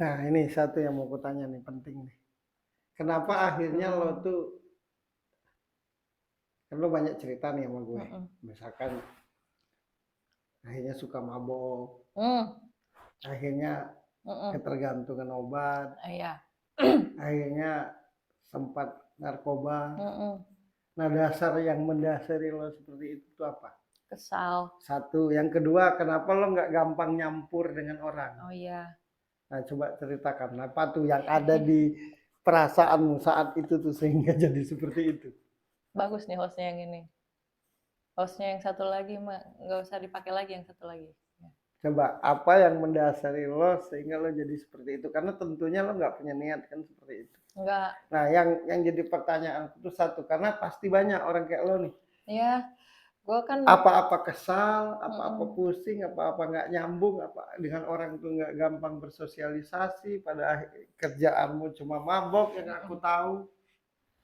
Nah, ini satu yang mau kutanya nih, penting nih. Kenapa akhirnya lo tuh, kan lo banyak cerita nih sama gue. Misalkan akhirnya suka mabok, akhirnya ketergantungan obat, Iya. akhirnya sempat narkoba. Nah, dasar yang mendasari lo seperti itu tuh apa? Kesal. Satu. Yang kedua, kenapa lo nggak gampang nyampur dengan orang? Oh iya. Nah, coba ceritakan apa tuh yang ada di perasaanmu saat itu tuh sehingga jadi seperti itu. Bagus nih hostnya yang ini. Hostnya yang satu lagi mah nggak usah dipakai lagi yang satu lagi. Coba apa yang mendasari lo sehingga lo jadi seperti itu? Karena tentunya lo nggak punya niat kan seperti itu. Enggak. Nah, yang jadi pertanyaan itu satu, karena pasti banyak orang kayak lo nih. Iya, gue kan Apa-apa kesal, apa-apa pusing, apa-apa nggak nyambung, apa dengan orang tuh nggak gampang bersosialisasi, pada kerjaanmu cuma mabok yang aku tahu.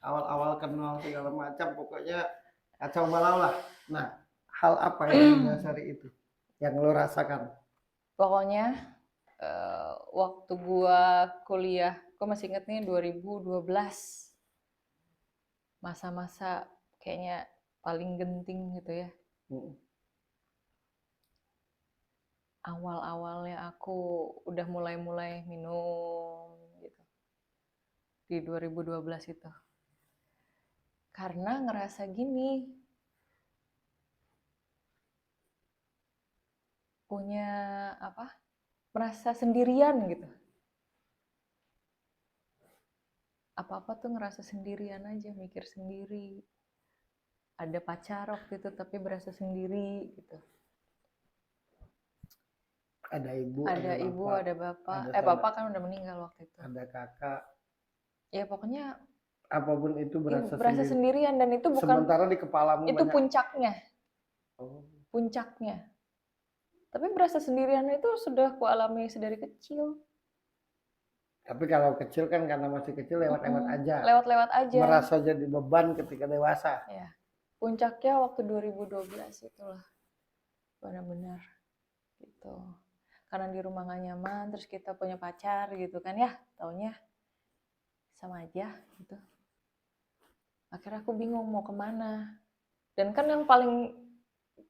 Awal-awal kenal segala macam, pokoknya kacau balau lah. Nah, hal apa yang mendasari itu? Yang lo rasakan? pokoknya waktu gua kuliah, gua masih inget nih 2012, masa-masa kayaknya paling genting gitu ya. Awal-awalnya aku udah mulai-mulai minum gitu di 2012 itu. Karena ngerasa gini, punya apa? Merasa sendirian gitu. Apa-apa tuh ngerasa sendirian aja, mikir sendiri. Ada pacar waktu itu tapi berasa sendiri gitu. Ada ibu, Ada ibu, bapak, ada bapak. ada bapak kan udah meninggal waktu itu. ada kakak. Ya pokoknya Apapun itu berasa sendirian, dan itu bukan, sementara di kepalamu itu banyak. puncaknya. Oh. Puncaknya. Tapi berasa sendirian itu sudah kualami sedari kecil. Tapi kalau kecil kan karena masih kecil lewat-lewat aja. Lewat-lewat aja. Merasa jadi beban ketika dewasa. Ya. Puncaknya waktu 2012 itulah. Benar-benar gitu. Karena di rumah gak nyaman, terus kita punya pacar gitu kan ya, taunya sama aja gitu. Akhirnya aku bingung mau kemana. Dan kan yang paling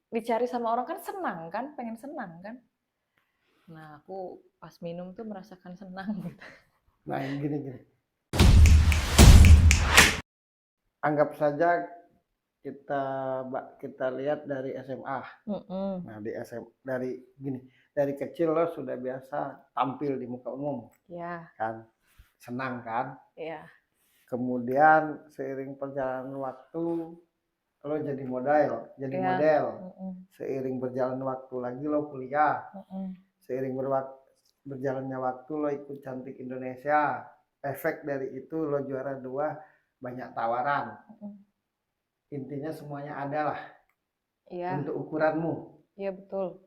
dicari sama orang kan senang kan, pengen senang kan. Nah aku pas minum tuh merasakan senang gitu. Nah gini. Anggap saja kita lihat dari SMA. Nah dari kecil lo sudah biasa tampil di muka umum, ya kan, senang kan? Iya. Kemudian seiring perjalanan waktu lo jadi model. Seiring berjalan waktu lagi lo kuliah. Seiring berjalannya waktu lo ikut Cantik Indonesia. Efek dari itu lo juara 2, banyak tawaran. Intinya semuanya ada lah. Iya. Untuk ukuranmu. Iya betul.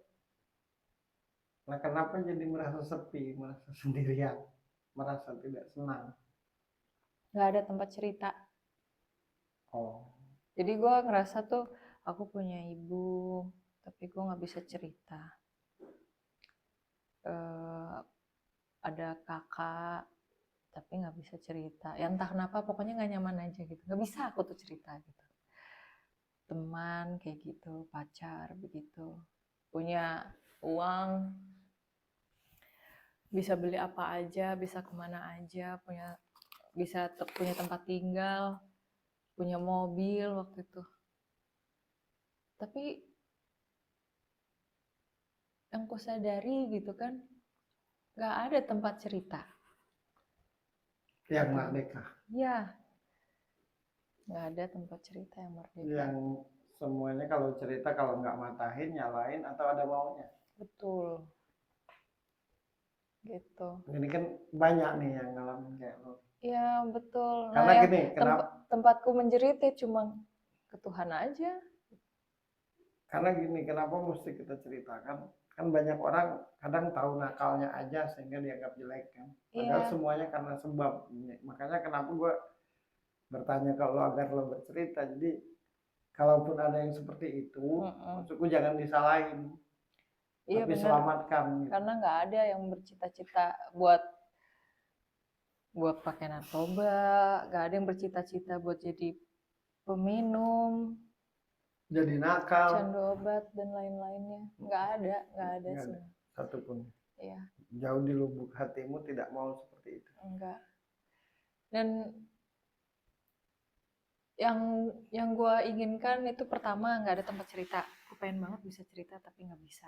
Nah kenapa jadi merasa sepi, merasa sendirian, merasa tidak senang? Gak ada tempat cerita. Oh. Jadi gue ngerasa tuh aku punya ibu, tapi gue gak bisa cerita. Ada kakak, tapi gak bisa cerita. Ya entah kenapa, pokoknya gak nyaman aja gitu. Gak bisa aku tuh cerita gitu. Teman kayak gitu, pacar begitu. Punya uang, bisa beli apa aja, bisa kemana aja, bisa punya tempat tinggal, punya mobil waktu itu. Tapi yang ku sadari gitu kan, gak ada tempat cerita. Yang merdeka. Iya. Gak ada tempat cerita yang merdeka. Yang semuanya kalau cerita, kalau nggak matahin, nyalain, atau ada maunya. Betul. Gitu. Ini kan banyak nih yang ngalamin kayak lo. Iya betul. Karena nah, gini, tempatku menjerit ya cuma ke Tuhan aja. Karena gini, kenapa mesti kita ceritakan? Kan banyak orang kadang tahu nakalnya aja sehingga dianggap jelek kan. Padahal semuanya karena sebab. Makanya kenapa gue bertanya ke lo agar lo bercerita. Jadi kalaupun ada yang seperti itu, maksudku jangan disalahin. Iya, tapi bener. Selamatkan. Karena nggak ada yang bercita-cita buat buat pakai narkoba, nggak ada yang bercita-cita buat jadi peminum, jadi nakal, candu obat dan lain-lainnya. Nggak ada nggak ada sih. satupun. Iya. Jauh di lubuk hatimu tidak mau seperti itu. Enggak. Dan yang gue inginkan itu pertama nggak ada tempat cerita. Gue pengen banget bisa cerita tapi nggak bisa.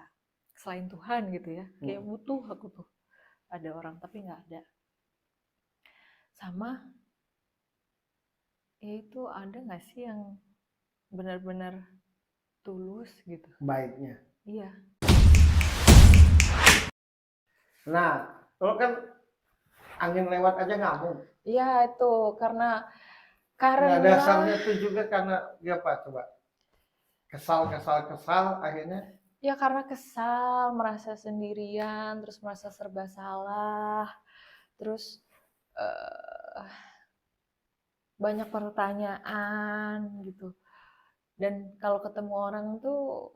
Selain Tuhan gitu ya, kayak butuh aku tuh ada orang tapi nggak ada. Sama ya itu ada nggak sih yang benar-benar tulus gitu? Baiknya. Iya. Nah, kalau kan angin lewat aja ngamuk. Iya itu karena Nah, dasarnya itu juga karena dia apa coba? Kesal akhirnya. Ya karena kesal, merasa sendirian, terus merasa serba salah, terus banyak pertanyaan gitu. Dan kalau ketemu orang tuh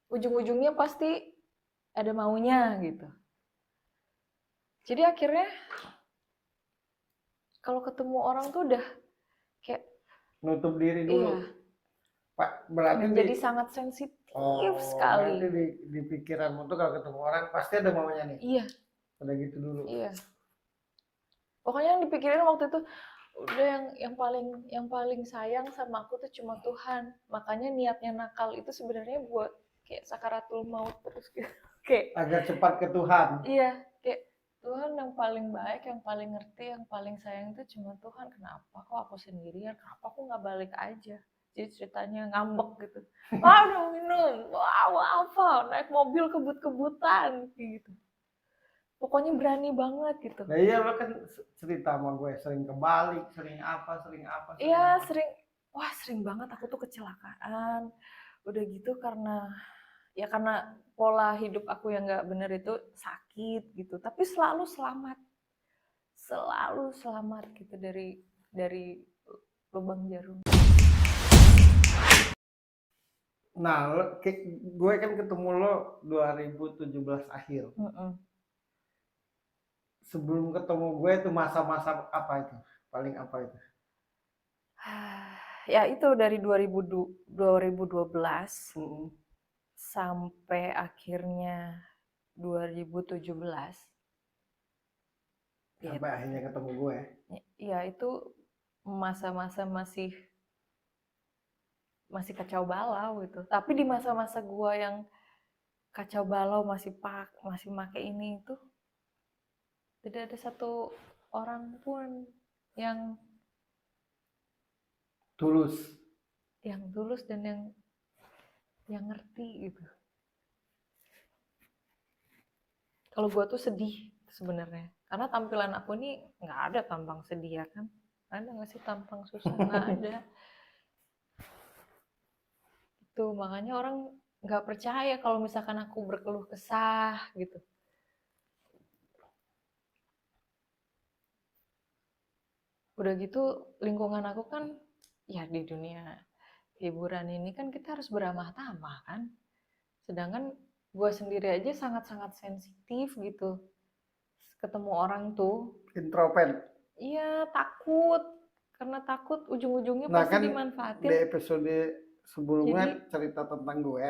ujung-ujungnya pasti ada maunya gitu. Jadi akhirnya kalau ketemu orang tuh udah kayak nutup diri dulu. Iya. Pak, berarti menjadi sangat sensitif sekali. Berarti di pikiranmu tuh kalau ketemu orang pasti ada maunya nih. Iya. Udah gitu dulu. Iya. Pokoknya yang dipikirin waktu itu udah yang paling sayang sama aku tuh cuma Tuhan. Makanya niatnya nakal itu sebenarnya buat kayak sakaratul maut terus gitu. Kayak agar cepat ke Tuhan. Iya, kayak Tuhan yang paling baik, yang paling ngerti, yang paling sayang itu cuma Tuhan. Kenapa kok aku sendirian? Kenapa aku nggak balik aja? Jadi ceritanya ngambek gitu. Wah, udah minum. Wah, apa? Naik mobil kebut-kebutan gitu. Pokoknya berani banget gitu. Nah iya, lo kan cerita sama gue sering kebalik, sering apa. Iya, sering banget aku tuh kecelakaan. Udah gitu karena pola hidup aku yang nggak bener itu sakit gitu. Tapi selalu selamat gitu dari lubang jarum. Nah, gue kan ketemu lo 2017 akhir. Sebelum ketemu gue itu masa-masa apa itu? Paling apa itu? Ya itu dari 2012 sampai akhirnya 2017. Sampai akhirnya ketemu gue. Ya itu masa-masa masih kacau balau gitu. Tapi di masa-masa gue yang kacau balau masih make ini itu tidak ada satu orang pun yang tulus dan yang ngerti gitu. Kalau gue tuh sedih sebenarnya karena tampilan aku ini nggak ada tampang sedih ya kan, ada nggak sih tampang susah? Nggak ada. Itu makanya orang nggak percaya kalau misalkan aku berkeluh kesah gitu. Udah gitu lingkungan aku kan ya di dunia hiburan ini kan kita harus beramah tamah kan, sedangkan gue sendiri aja sangat-sangat sensitif gitu ketemu orang tuh. Introvert. Iya, karena takut ujung-ujungnya pasti kan dimanfaatin. Di episode sebelumnya cerita tentang gue.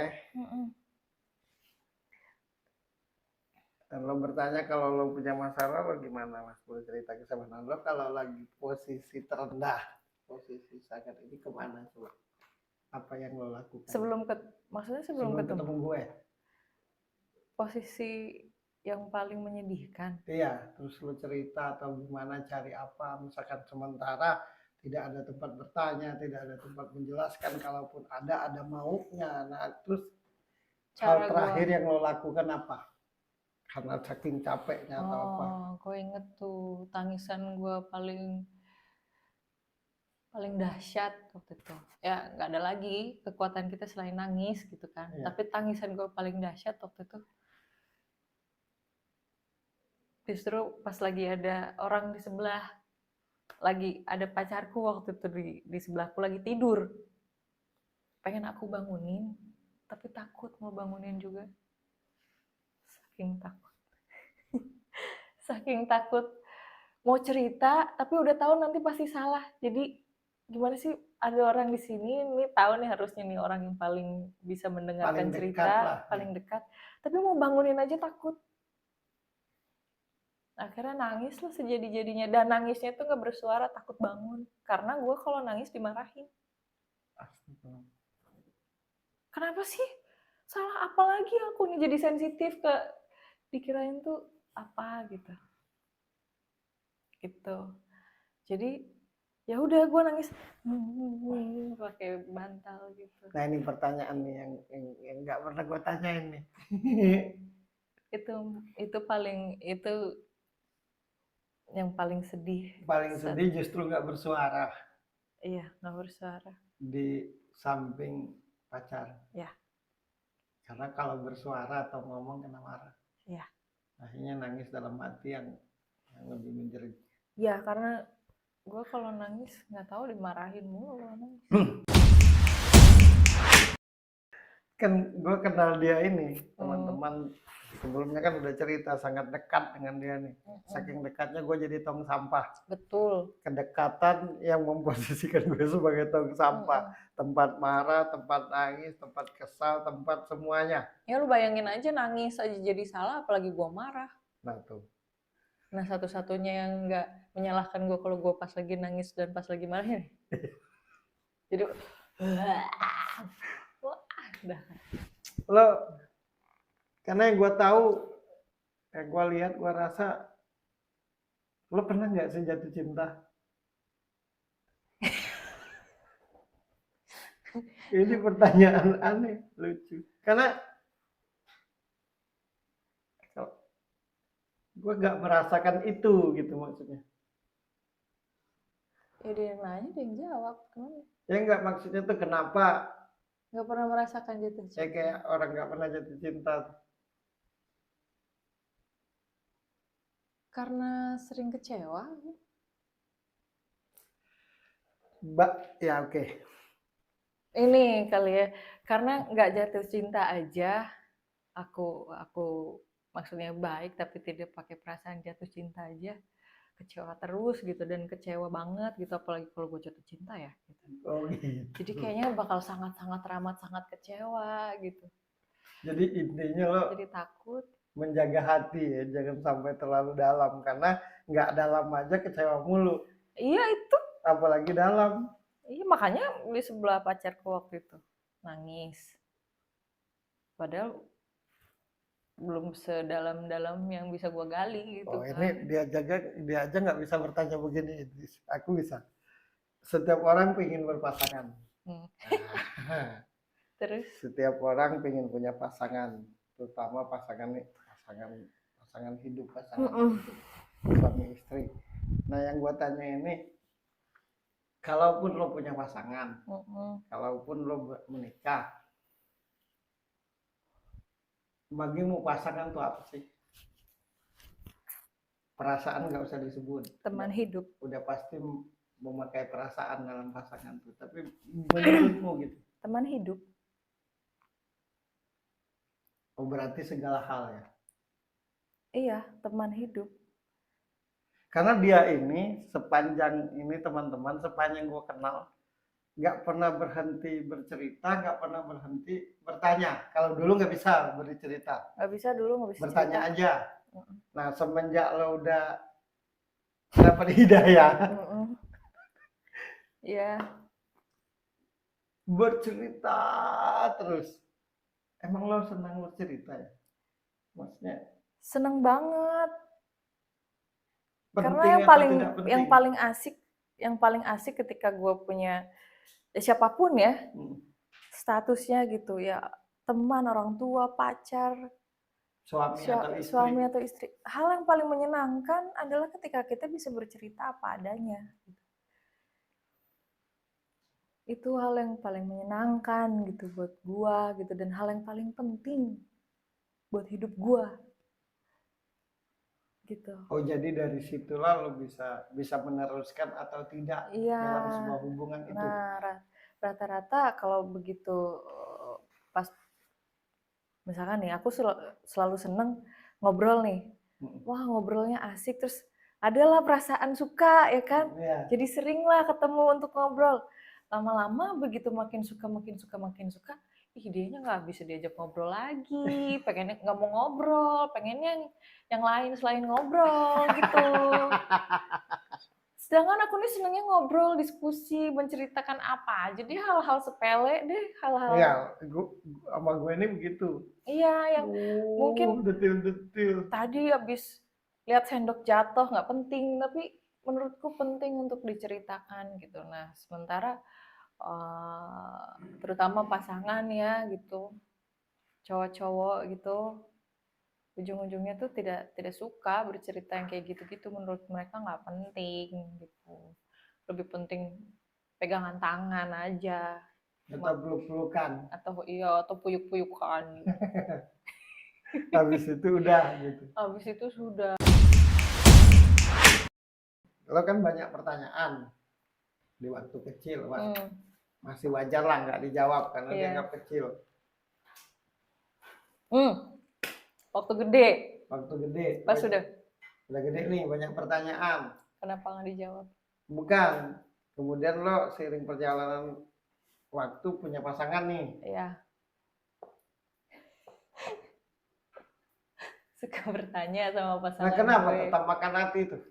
Dan lo bertanya kalau lo punya masalah lo gimana, Mas? Boleh cerita ke sama lo kalau lagi posisi terendah, posisi sakit ini kemana coba? Apa yang lo lakukan? Maksudnya sebelum ketemu gue. Posisi yang paling menyedihkan. Iya, terus lo cerita atau gimana, cari apa, misalkan sementara tidak ada tempat bertanya, tidak ada tempat menjelaskan, kalaupun ada maunya. Nah, terus hal terakhir yang lo lakukan apa? Karena saking capeknya atau apa? Gue inget tuh tangisan gue paling dahsyat waktu itu. Ya nggak ada lagi kekuatan kita selain nangis gitu kan. Iya. Tapi tangisan gue paling dahsyat waktu itu justru pas lagi ada orang di sebelah, lagi ada pacarku waktu itu di sebelahku lagi tidur. Pengen aku bangunin, tapi takut mau bangunin juga. Saking takut. saking takut mau cerita tapi udah tahu nanti pasti salah. Jadi gimana sih, ada orang di sini nih tahu nih harusnya nih orang yang paling bisa mendengarkan Paling dekat cerita, lah. paling dekat. Tapi mau bangunin aja takut. Akhirnya nangis lah sejadi-jadinya, dan nangisnya tuh nggak bersuara, takut bangun. Karena gue kalau nangis dimarahin. Kenapa sih? Salah apa lagi aku nih jadi sensitif ke dikirain tuh apa gitu. Gitu. Jadi ya udah gue nangis pakai bantal gitu. Nah ini pertanyaan nih yang nggak pernah gue tanyain nih. itu yang paling sedih. Paling sedih justru nggak bersuara. Iya, nggak bersuara. Di samping pacar. Ya. Karena kalau bersuara atau ngomong kena marah. Ya. Akhirnya nangis dalam hati yang lebih menjerit. Ya, karena gue kalau nangis nggak tahu dimarahin mulu kalau nangis. Kan gue kenal dia ini, teman-teman sebelumnya kan udah cerita sangat dekat dengan dia nih. Saking dekatnya gue jadi tong sampah. Betul. Kedekatan yang memposisikan gue sebagai tong sampah. Tempat marah, tempat nangis, tempat kesal, tempat semuanya. Ya lu bayangin aja nangis aja jadi salah, apalagi gue marah. Nah tuh. Nah satu-satunya yang nggak menyalahkan gue kalau gue pas lagi nangis dan pas lagi marah. Jadi udah. Lo karena yang gue tahu, yang gue lihat, gue rasa lo pernah nggak sih jatuh cinta? Ini pertanyaan aneh, lucu. Karena gue nggak merasakan itu gitu maksudnya. Ya dia yang nanya, dia yang jawab. Kenapa? Ya nggak, maksudnya tuh kenapa? Nggak pernah merasakan jatuh cinta. Ya kayak orang nggak pernah jatuh cinta. Karena sering kecewa. Ya oke. Ini kali ya, karena nggak jatuh cinta aja, aku maksudnya baik tapi tidak pakai perasaan jatuh cinta aja, kecewa terus gitu, dan kecewa banget gitu, apalagi kalau gue jatuh cinta ya gitu. Oh gitu. Jadi kayaknya bakal sangat-sangat teramat sangat kecewa gitu. Jadi intinya lo jadi takut menjaga hati ya, jangan sampai terlalu dalam, karena nggak dalam aja kecewa mulu. Iya itu. Apalagi dalam. Iya makanya di sebelah pacarku waktu itu nangis. Padahal belum sedalam-dalam yang bisa gue gali gitu. Oh ini dia aja nggak bisa bertanya begini. Aku bisa. Setiap orang pengen berpasangan. Terus? Setiap orang pengen punya pasangan, terutama pasangan hidup, suami istri. Nah yang gue tanya ini, kalaupun lo punya pasangan, kalaupun lo menikah, bagimu pasangan tuh apa sih? Perasaan nggak usah disebut. Teman hidup. Udah pasti memakai perasaan dalam pasangan tuh. Tapi menurutmu gitu? Teman hidup. Oh berarti segala hal ya? Iya, teman hidup. Karena dia ini sepanjang ini teman-teman, sepanjang gue kenal, nggak pernah berhenti bercerita, nggak pernah berhenti bertanya. Kalau dulu nggak bisa bercerita. Nggak bisa dulu, nggak bisa bertanya cerita aja. Nah semenjak lo udah dapat hidayah, ya bercerita terus. Emang lo senang bercerita ya? Maksudnya? Seneng banget. Penting. Karena yang paling asik ketika gue punya ya siapapun ya statusnya gitu ya, teman, orang tua, pacar, suami atau istri. Hal yang paling menyenangkan adalah ketika kita bisa bercerita apa adanya. Itu hal yang paling menyenangkan gitu buat gua gitu, dan hal yang paling penting buat hidup gua gitu. Oh jadi dari situlah lo bisa meneruskan atau tidak dalam sebuah hubungan itu. Nah rata-rata kalau begitu pas misalkan nih aku selalu seneng ngobrol nih wah ngobrolnya asik, terus adalah perasaan suka ya kan, jadi sering lah ketemu untuk ngobrol. Lama-lama begitu makin suka, ih dianya nggak bisa diajak ngobrol lagi, pengennya nggak mau ngobrol, pengennya yang lain selain ngobrol gitu. Sedangkan aku nih senengnya ngobrol, diskusi, menceritakan apa. Jadi hal-hal sepele deh, hal-hal. Iya, sama gue ini begitu. Iya, yang mungkin detil-detil. tadi habis lihat sendok jatuh nggak penting, tapi menurutku penting untuk diceritakan gitu. Nah, sementara terutama pasangan ya gitu, cowok-cowok gitu, ujung-ujungnya tuh tidak suka bercerita yang kayak gitu-gitu, menurut mereka nggak penting gitu, lebih penting pegangan tangan aja Atau peluk-pelukan. atau puyuk-puyukan gitu. Habis itu udah gitu. Habis itu sudah. Lo kan banyak pertanyaan di waktu kecil, masih wajar lah nggak dijawab karena dianggap kecil. Waktu gede. Pas udah gede nih, banyak pertanyaan. Kenapa nggak dijawab? Bukan. Kemudian lo seiring perjalanan waktu punya pasangan nih. Iya. Suka bertanya sama pasangan. Nah, kenapa tetap makan hati tuh?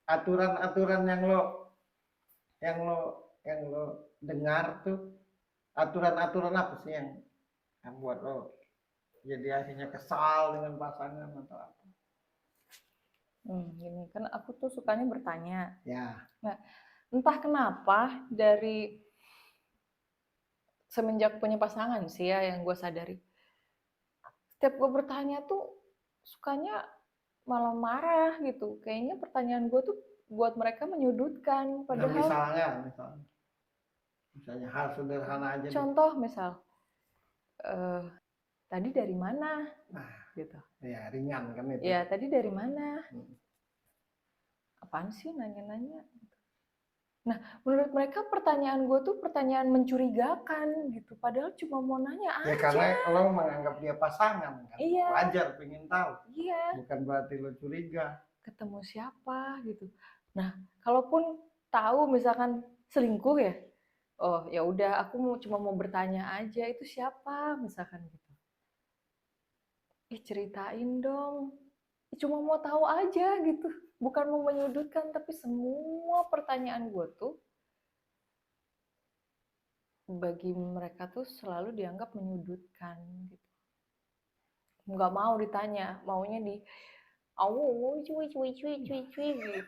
Aturan-aturan yang lo dengar tuh, aturan-aturan apa sih yang buat lo jadi akhirnya kesal dengan pasangan atau apa? Gini kan aku tuh sukanya bertanya. Ya. Nah, entah kenapa dari semenjak punya pasangan sih ya yang gue sadari. Setiap gue bertanya tuh sukanya malah marah gitu. Kayaknya pertanyaan gue tuh buat mereka menyudutkan. Padahal misalnya hal sederhana aja. Contoh misal, tadi dari mana? Gitu. Ya ringan kan itu. Ya tadi dari mana? Apaan sih nanya-nanya? Nah, menurut mereka pertanyaan gue tuh pertanyaan mencurigakan gitu. Padahal cuma mau nanya aja. Ya karena lo menganggap dia pasangan kan. Iya. Wajar pengen tahu. Iya. Bukan berarti lo curiga. Ketemu siapa gitu. Nah, kalaupun tahu misalkan selingkuh ya, oh ya udah aku cuma mau bertanya aja itu siapa misalkan gitu. Ceritain dong. Cuma mau tahu aja gitu. Bukan mau menyudutkan, tapi semua pertanyaan gue tuh bagi mereka tuh selalu dianggap menyudutkan gitu. Nggak mau ditanya, maunya cuy gitu.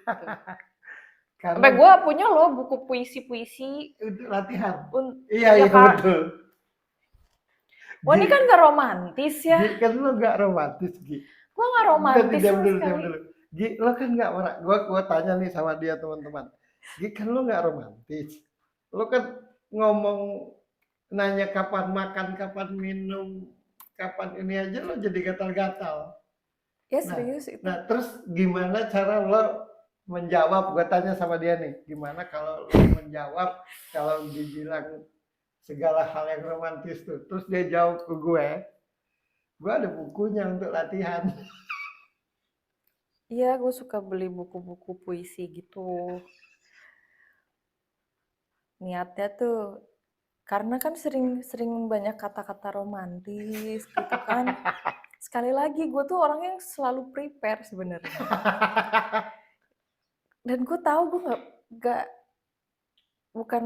Sampai gue punya loh buku puisi-puisi. Untuk latihan. Iya betul. Wah ini kan gak romantis ya. Gi, kan lo gak romantis, Gi. Gue gak romantis diam dulu. Gi, lo kan gak marah. Gue tanya nih sama dia teman-teman. Gi, kan lo gak romantis. Lo kan ngomong, nanya kapan makan, kapan minum, kapan ini aja lo jadi gatal-gatal. Ya serius itu. Nah terus gimana cara lo menjawab? Gue tanya sama dia nih. Gimana kalau lo menjawab kalau dibilang segala hal yang romantis tuh. Terus dia jawab ke gue ada bukunya untuk latihan. Iya, gue suka beli buku-buku puisi gitu. Niatnya tuh, karena kan sering banyak kata-kata romantis gitu kan. Sekali lagi, gue tuh orang yang selalu prepare sebenarnya. Dan gue tahu gue bukan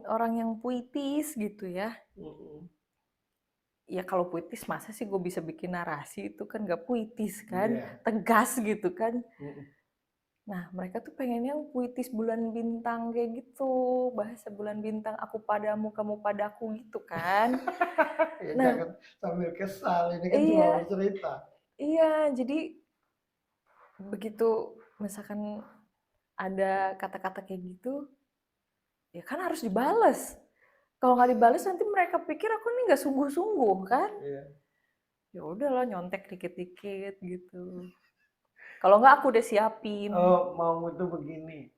orang yang puitis gitu ya. Ya kalau puitis masa sih gue bisa bikin narasi, itu kan gak puitis kan, tegas gitu kan. Nah mereka tuh pengen yang puitis bulan bintang kayak gitu, bahasa bulan bintang, aku padamu kamu padaku gitu kan. Ya, nah jangan sambil kesal, ini kan cuma cerita. Iya, jadi begitu misalkan ada kata-kata kayak gitu, ya kan harus dibales. Kalau nggak dibales nanti mereka pikir aku nih nggak sungguh-sungguh kan. Ya udahlah nyontek dikit-dikit gitu. Kalau nggak aku udah siapin. Oh mau itu begini.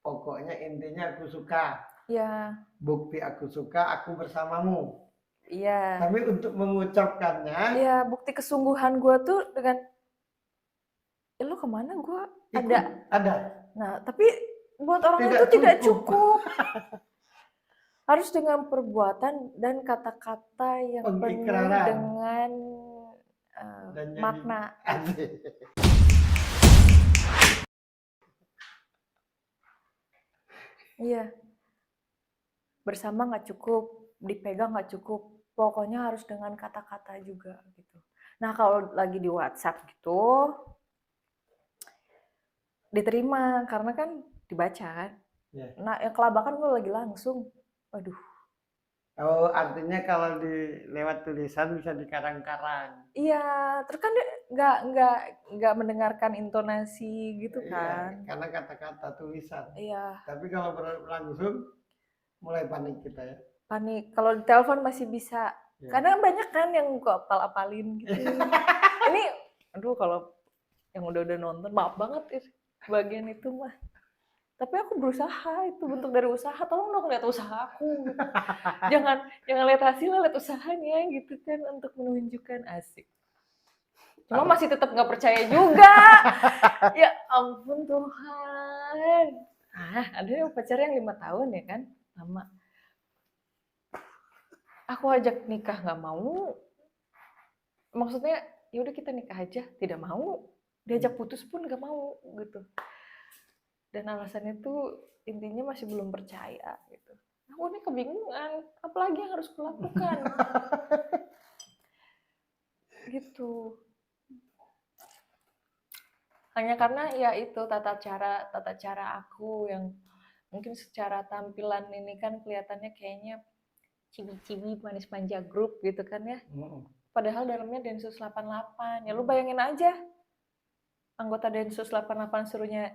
Pokoknya intinya aku suka. Iya. Bukti aku suka, aku bersamamu. Iya. Tapi untuk mengucapkannya. Iya, bukti kesungguhan gue tuh dengan lo kemana? Gue Ikut, ada. Nah, tapi buat orang Tidak itu tidak cukup. cukup. Harus dengan perbuatan dan kata-kata yang penuh Pengikraran. dengan Dan makna. Iya. Bersama nggak cukup, dipegang nggak cukup. Pokoknya harus dengan kata-kata juga gitu. Nah, kalau lagi di WhatsApp gitu, diterima karena kan dibaca kan. Yeah. Nah, yang kelabakan gue lagi langsung. Waduh. Oh, artinya kalau lewat tulisan bisa dikarang-karang. Iya, terus kan nggak mendengarkan intonasi gitu kan. Iya, karena kata-kata tulisan. Iya. Tapi kalau langsung mulai panik kita ya. Panik. Kalau di telepon masih bisa. Yeah. Kadang banyak kan yang gue apal-apalin gitu. Ini, aduh kalau yang udah nonton, maaf banget bagian itu mah. Tapi aku berusaha, itu bentuk dari usaha. Tolong dong lihat usaha aku. jangan lihat hasilnya, lihat usahanya gitu kan, untuk menunjukkan asik. Cuma masih tetap nggak percaya juga. Ya ampun Tuhan. Ada yang pacarnya yang 5 tahun ya kan, lama. Aku ajak nikah nggak mau. Maksudnya ya udah kita nikah aja, tidak mau. Diajak putus pun nggak mau gitu. Dan alasannya tuh intinya masih belum percaya gitu. Aku ini kebingungan, apalagi yang harus kulakukan. Gitu. Hanya karena ya itu tata cara aku yang mungkin secara tampilan ini kan kelihatannya kayaknya cibi-cibi manis manja grup gitu kan ya. Padahal dalamnya Densus 88. Ya lu bayangin aja. Anggota Densus 88 suruhnya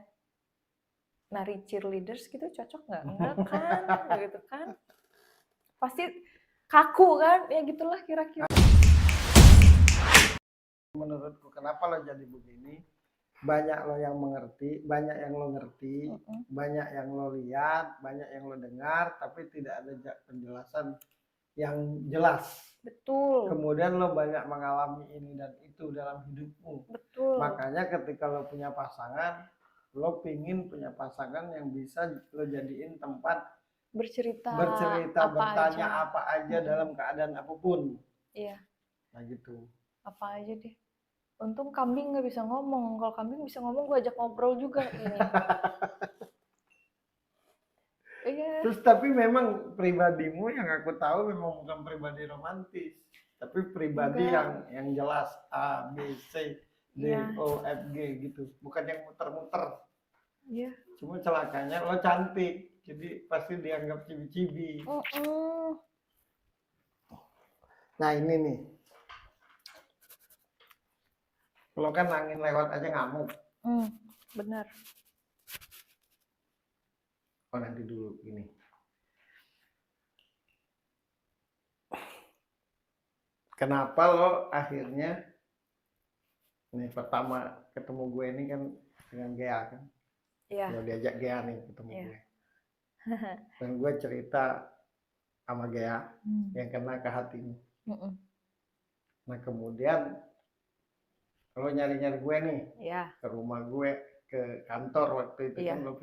nari cheerleaders gitu, cocok nggak? Enggak kan, gitu kan. Pasti kaku kan, ya gitulah kira-kira. Menurutku kenapa lo jadi begini, banyak lo yang mengerti, banyak yang lo ngerti, banyak yang lo lihat, banyak yang lo dengar, tapi tidak ada penjelasan yang jelas. Betul. Kemudian lo banyak mengalami ini dan itu dalam hidupmu. Betul. Makanya ketika lo punya pasangan, lo pingin punya pasangan yang bisa lo jadiin tempat bercerita bertanya apa aja dalam keadaan apapun. Iya. Nah gitu. Apa aja deh. Untung kambing nggak bisa ngomong. Kalau kambing bisa ngomong, gue ajak ngobrol juga ini. Iya. Terus tapi memang pribadimu yang aku tahu memang bukan pribadi romantis, tapi pribadi yang jelas A, B, C, D, O, F, G gitu. Bukan yang muter-muter. Iya. Cuma celakanya lo cantik, jadi pasti dianggap cibi-cibi. Nah ini nih. Lo kan angin lewat aja ngamuk. Benar. Oh nanti dulu ini. Kenapa lo akhirnya nih pertama ketemu gue ini kan dengan Gea kan? Iya. Lo diajak Gea nih ketemu gue. Dan gue cerita sama Gea yang kena ke hatimu. Nah kemudian lo nyari-nyari gue nih ke rumah gue, ke kantor waktu itu kan gue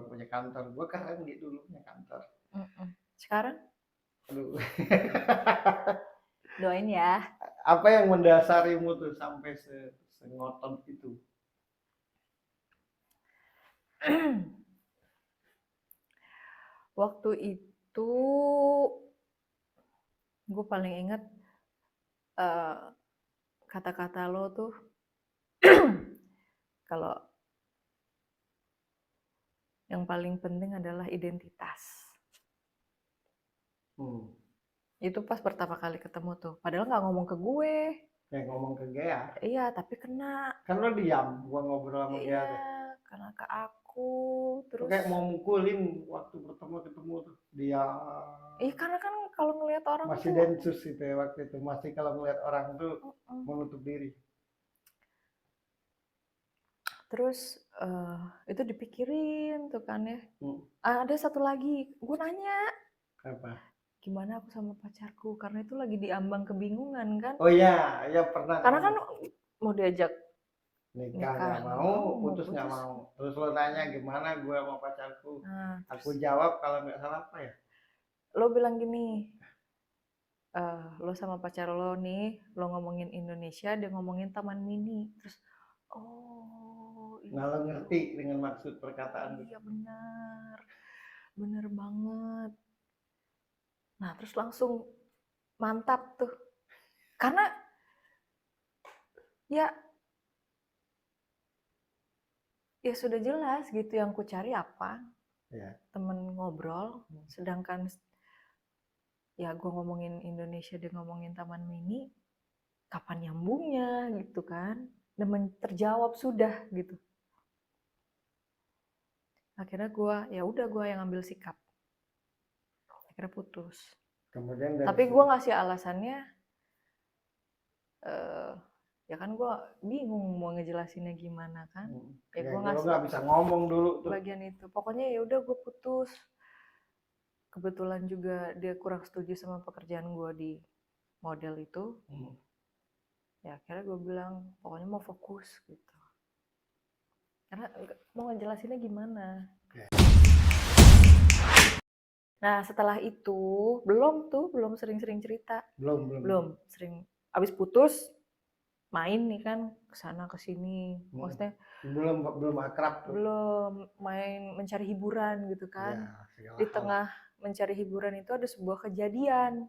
punya kantor. Gue kan dulu punya kantor. Sekarang? Aduh. Doain ya. Apa yang mendasarimu tuh sampai sengotot itu? Waktu itu gue paling inget kata-kata lo tuh kalau yang paling penting adalah identitas. Itu pas pertama kali ketemu tuh, padahal nggak ngomong ke gue. Yang ngomong ke Gea? Iya, tapi kena. Kan lo diam, gua ngobrol sama Gea. Iya, karena ke aku. Terus kayak mau mukulin waktu pertama ketemu tuh. Dia. Iya, karena kan kalau ngelihat orang masih tuh. Densus itu ya waktu itu. Masih kalau ngelihat orang tuh menutup diri. Terus itu dipikirin tuh kan ya. Ada satu lagi, gue nanya. Apa? Gimana aku sama pacarku, karena itu lagi diambang kebingungan kan. Oh iya, ya pernah. Karena kan mau diajak nikah nggak mau, putus nggak mau. Terus lo nanya gimana gue sama pacarku. Aku jawab kalau nggak salah apa ya? Lo bilang gini, lo sama pacar lo nih, lo ngomongin Indonesia, dia ngomongin Taman Mini. Terus, oh Nggak lo ngerti dengan maksud perkataan itu. Iya benar, benar banget. Nah terus langsung mantap tuh, karena ya sudah jelas gitu yang ku cari apa, temen ngobrol, sedangkan ya gue ngomongin Indonesia, dia ngomongin Taman Mini, kapan nyambungnya gitu kan, dan terjawab sudah gitu. Akhirnya gue yang ngambil sikap, akhirnya putus. Kemudian tapi gue ngasih alasannya, ya kan gue bingung mau ngejelasinnya gimana kan. Ya gue nggak bisa ngomong dulu tuh bagian itu. Pokoknya ya udah gue putus. Kebetulan juga dia kurang setuju sama pekerjaan gue di model itu. Ya akhirnya gue bilang pokoknya mau fokus gitu. Karena mau ngejelasinnya gimana. Nah setelah itu belum sering-sering cerita. Belum sering. Abis putus main nih kan kesana kesini, maksudnya belum akrab tuh. Belum main mencari hiburan gitu kan. Di tengah mencari hiburan itu ada sebuah kejadian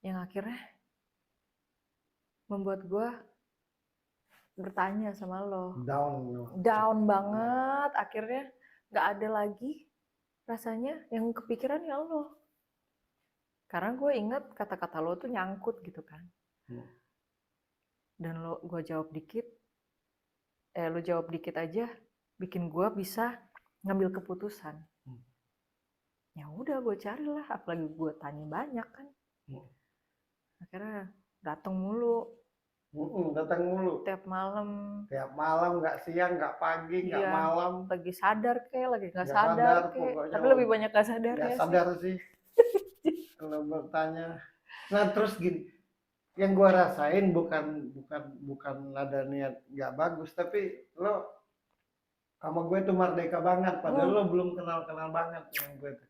yang akhirnya membuat gue bertanya sama lo, down banget. Akhirnya nggak ada lagi rasanya yang kepikiran ya lo, karena gue ingat kata-kata lo tuh nyangkut gitu kan. Dan gue jawab dikit, lo jawab dikit aja bikin gue bisa ngambil keputusan. Ya udah gue carilah, apalagi gue tanya banyak kan. Akhirnya datang mulu tiap malam, nggak siang nggak pagi nggak malam, lagi sadar lagi nggak sadar tapi lebih banyak nggak sadar. Nggak sadar sih kalau bertanya. Nah terus gini, yang gue rasain bukan ada niat nggak bagus, tapi lo sama gue tuh merdeka banget, padahal lo belum kenal banget dengan gue tuh.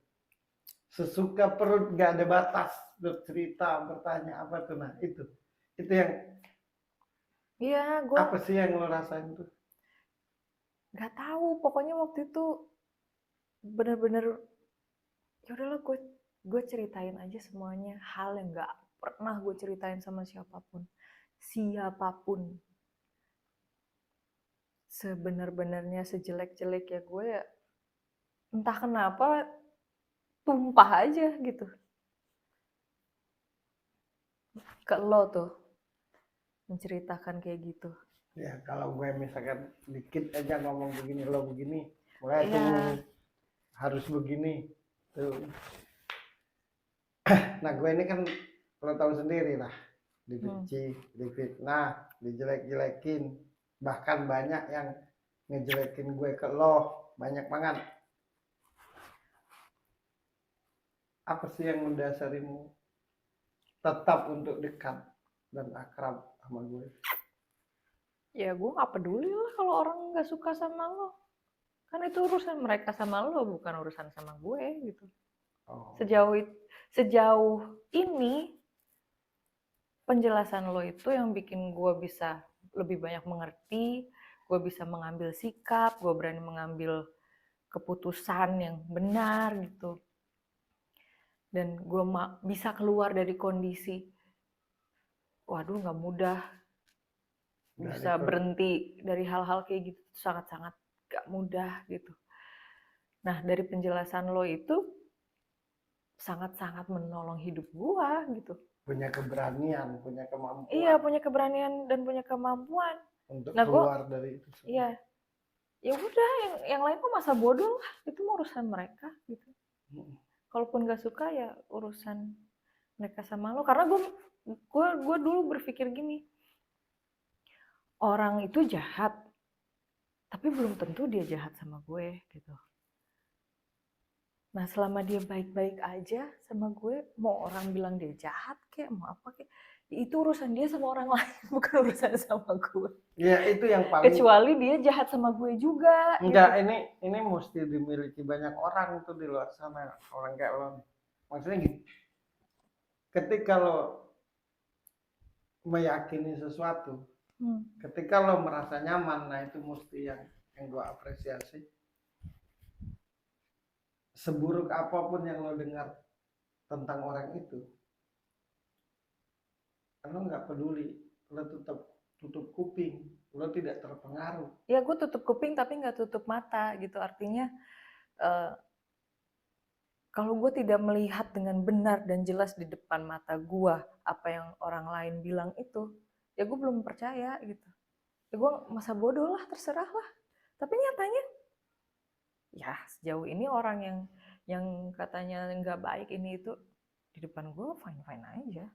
Sesuka perut, nggak ada batas, bercerita, bertanya apa tuh. Nah itu yang apa sih yang lo rasain tuh? Nggak tahu, pokoknya waktu itu bener-bener ya udahlah, gue ceritain aja semuanya, hal yang nggak pernah gue ceritain sama siapapun. Sebenar-benarnya, sejelek-jelek ya gue, ya entah kenapa tumpah aja gitu ke lo tuh, menceritakan kayak gitu. Ya kalau gue misalkan dikit aja ngomong begini, lo begini, mulai tuh harus begini tuh. Nah gue ini kan lo tahu sendiri lah, dibenci, difitnah, dijelek-jelekin, bahkan banyak yang ngejelekin gue ke lo, banyak banget. Apa sih yang mendasarimu tetap untuk dekat dan akrab sama gue? Ya gue nggak peduli lah kalau orang nggak suka sama lo, kan itu urusan mereka sama lo, bukan urusan sama gue gitu. Sejauh ini penjelasan lo itu yang bikin gue bisa lebih banyak mengerti, gue bisa mengambil sikap, gue berani mengambil keputusan yang benar gitu, dan gue bisa keluar dari kondisi waduh nggak mudah, bisa berhenti dari hal-hal kayak gitu, sangat-sangat gak mudah gitu. Nah dari penjelasan lo itu sangat-sangat menolong hidup gua gitu. Punya keberanian, punya kemampuan. Iya, punya keberanian dan punya kemampuan untuk keluar dari itu semua. Iya. Ya udah, yang lain mah masa bodoh lah, itu mah urusan mereka gitu. Kalaupun gak suka ya urusan mereka sama lo. Karena gue dulu berpikir gini, orang itu jahat, tapi belum tentu dia jahat sama gue gitu. Nah selama dia baik-baik aja sama gue, mau orang bilang dia jahat kayak mau apa kayak, Itu urusan dia sama orang lain, bukan urusan sama gue. Ya itu yang paling. Kecuali dia jahat sama gue juga. Enggak, gitu. ini mesti dimiliki banyak orang tuh di luar sana, orang kayak lo. Maksudnya gitu. Ketika lo meyakini sesuatu, ketika lo merasa nyaman, nah itu mesti yang gue apresiasi. Seburuk apapun yang lo dengar tentang orang itu, lo nggak peduli, lo tetap tutup kuping, lo tidak terpengaruh. Ya gue tutup kuping tapi nggak tutup mata gitu, artinya kalau gue tidak melihat dengan benar dan jelas di depan mata gue apa yang orang lain bilang itu, ya gue belum percaya gitu. Ya gue masa bodoh lah, terserah lah. Tapi nyatanya, ya sejauh ini orang yang katanya nggak baik ini itu di depan gue fine-fine aja.